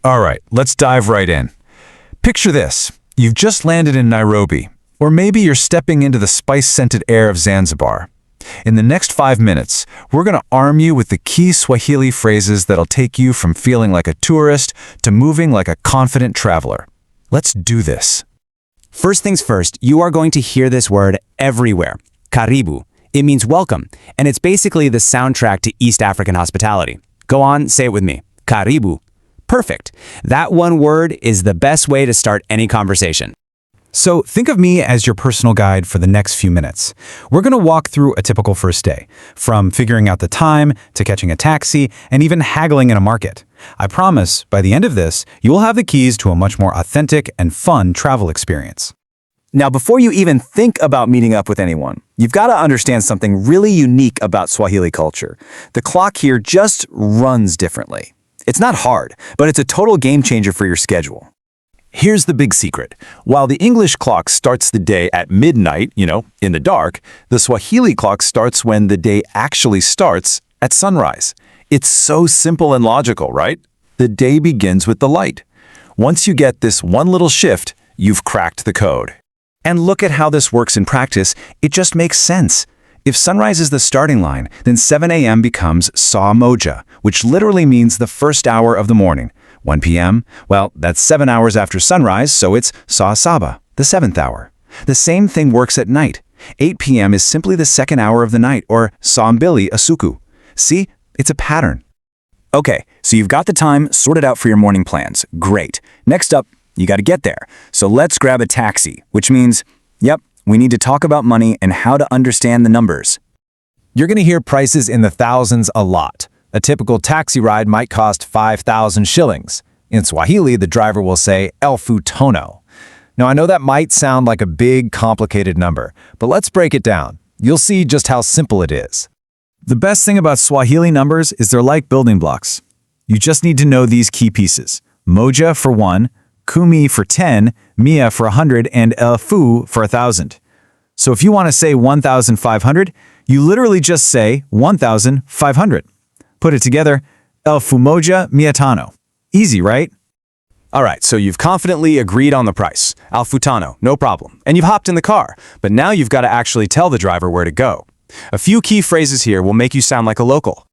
All right, let's dive right in. Picture this. You've just landed in Nairobi, or maybe you're stepping into the spice-scented air of Zanzibar. In the next 5 minutes, we're going to arm you with the key Swahili phrases that'll take you from feeling like a tourist to moving like a confident traveler. Let's do this. First things first, you are going to hear this word everywhere. Karibu. It means welcome, and it's basically the soundtrack to East African hospitality. Go on, say it with me. Karibu. Perfect. That one word is the best way to start any conversation. So think of me as your personal guide for the next few minutes. We're going to walk through a typical first day, from figuring out the time to catching a taxi and even haggling in a market. I promise, by the end of this, you will have the keys to a much more authentic and fun travel experience. Now, before you even think about meeting up with anyone, you've got to understand something really unique about Swahili culture. The clock here just runs differently. It's not hard, but it's a total game changer for your schedule. Here's the big secret. While the English clock starts the day at midnight, in the dark, the Swahili clock starts when the day actually starts at sunrise. It's so simple and logical, right? The day begins with the light. Once you get this one little shift, you've cracked the code. And look at how this works in practice. It just makes sense. If sunrise is the starting line, then 7 a.m. becomes 𝚐𝚑𝚛𝚘𝚏, which literally means the first hour of the morning. 1 p.m., well, that's 7 hours after sunrise, so it's 𝚐𝚑𝚘𝚏, the 7th hour. The same thing works at night. 8 p.m. is simply the second hour of the night, or 𝚐𝚊𝚟𝚒𝚝 usiku. See? It's a pattern. Okay, so you've got the time sorted out for your morning plans. Great. Next up, you got to get there. So let's grab a taxi, which means, we need to talk about money and how to understand the numbers. You're going to hear prices in the thousands a lot. A typical taxi ride might cost 5,000 shillings. In Swahili, the driver will say 𝚐𝚑𝚛𝚘𝚏𝚑. Now, I know that might sound like a big, complicated number, but let's break it down. You'll see just how simple it is. The best thing about Swahili numbers is they're like building blocks. You just need to know these key pieces. Moja for 1, kumi for 10, mia for 100, and elfu for 1,000. So if you want to say 1,500, you literally just say 1,500. Put it together, elfu moja mia tano. Easy, right? All right, so you've confidently agreed on the price. Elfu tano, no problem. And you've hopped in the car, but now you've got to actually tell the driver where to go. A few key phrases here will make you sound like a local.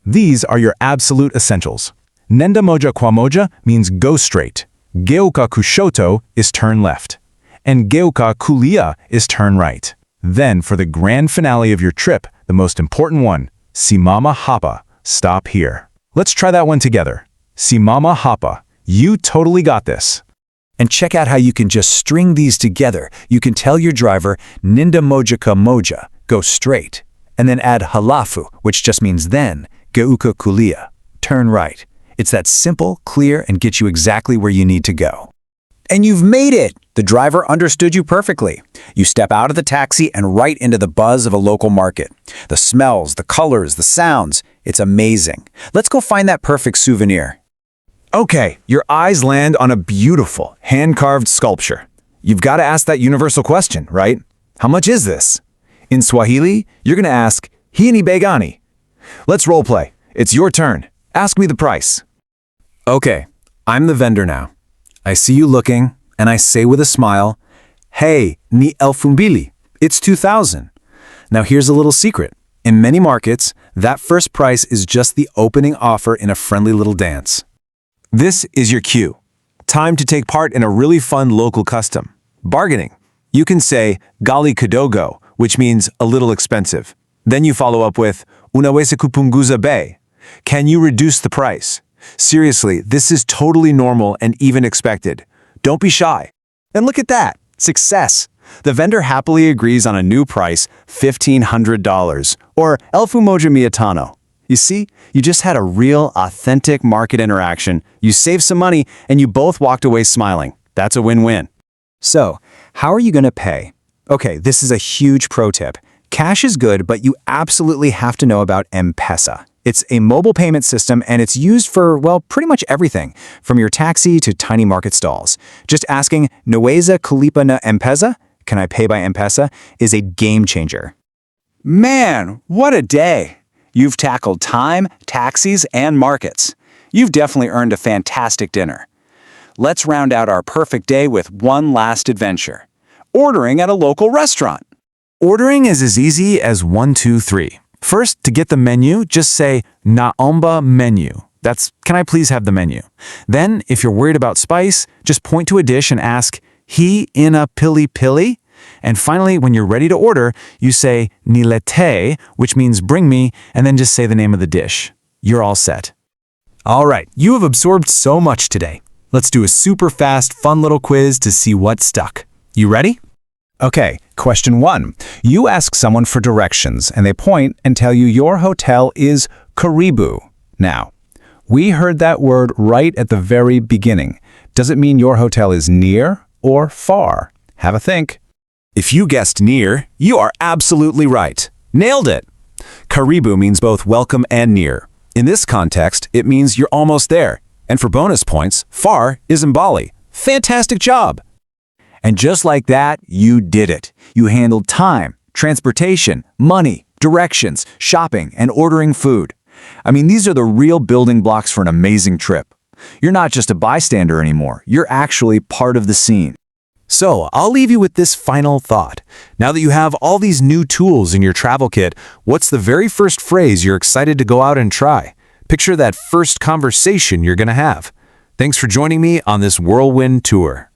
These are your absolute essentials. Nenda moja kwa moja means go straight. Geuka kushoto is turn left. And geuka kulia is turn right. Then, for the grand finale of your trip, the most important one, simama hapa, stop here. Let's try that one together. Simama hapa. You totally got this. And check out how you can just string these together. You can tell your driver, Nenda moja ka moja, go straight. And then add halafu, which just means then, geuka kulia, turn right. It's that simple, clear, and gets you exactly where you need to go. And you've made it! The driver understood you perfectly. You step out of the taxi and right into the buzz of a local market. The smells, the colors, the sounds. It's amazing. Let's go find that perfect souvenir. Okay, your eyes land on a beautiful, hand-carved sculpture. You've got to ask that universal question, right? How much is this? In Swahili, you're going to ask, hii ni bei gani? Let's roleplay. It's your turn. Ask me the price. Okay, I'm the vendor now. I see you looking, and I say with a smile, hey, ni elfu mbili. It's 2,000. Now here's a little secret. In many markets, that first price is just the opening offer in a friendly little dance. This is your cue. Time to take part in a really fun local custom. Bargaining. You can say, gali kidogo, which means a little expensive. Then you follow up with, unaweza kupunguza bei. Can you reduce the price? Seriously, this is totally normal and even expected. Don't be shy. And look at that. Success. The vendor happily agrees on a new price, $1,500, or elfu moja mia tano. You see, you just had a real, authentic market interaction. You saved some money, and you both walked away smiling. That's a win-win. So, how are you going to pay? Okay, this is a huge pro tip. Cash is good, but you absolutely have to know about M-Pesa. It's a mobile payment system, and it's used for, well, pretty much everything, from your taxi to tiny market stalls. Just asking, naweza kulipa na M-Pesa? Can I pay by M-Pesa? Is a game changer. Man, what a day! You've tackled time, taxis, and markets. You've definitely earned a fantastic dinner. Let's round out our perfect day with one last adventure. Ordering at a local restaurant. Ordering is as easy as 1, 2, 3. First, to get the menu, just say naomba menu. That's, can I please have the menu? Then, if you're worried about spice, just point to a dish and ask, hi ina pili pili? And finally, when you're ready to order, you say nilete, which means bring me, and then just say the name of the dish. You're all set. All right, you have absorbed so much today. Let's do a super fast, fun little quiz to see what stuck. You ready? Okay, question 1. You ask someone for directions, and they point and tell you your hotel is Karibu. Now, we heard that word right at the very beginning. Does it mean your hotel is near or far? Have a think. If you guessed near, you are absolutely right. Nailed it! Karibu means both welcome and near. In this context, it means you're almost there. And for bonus points, far is mbali. Fantastic job! And just like that, you did it. You handled time, transportation, money, directions, shopping, and ordering food. I mean, these are the real building blocks for an amazing trip. You're not just a bystander anymore. You're actually part of the scene. So, I'll leave you with this final thought. Now that you have all these new tools in your travel kit, what's the very first phrase you're excited to go out and try? Picture that first conversation you're going to have. Thanks for joining me on this whirlwind tour.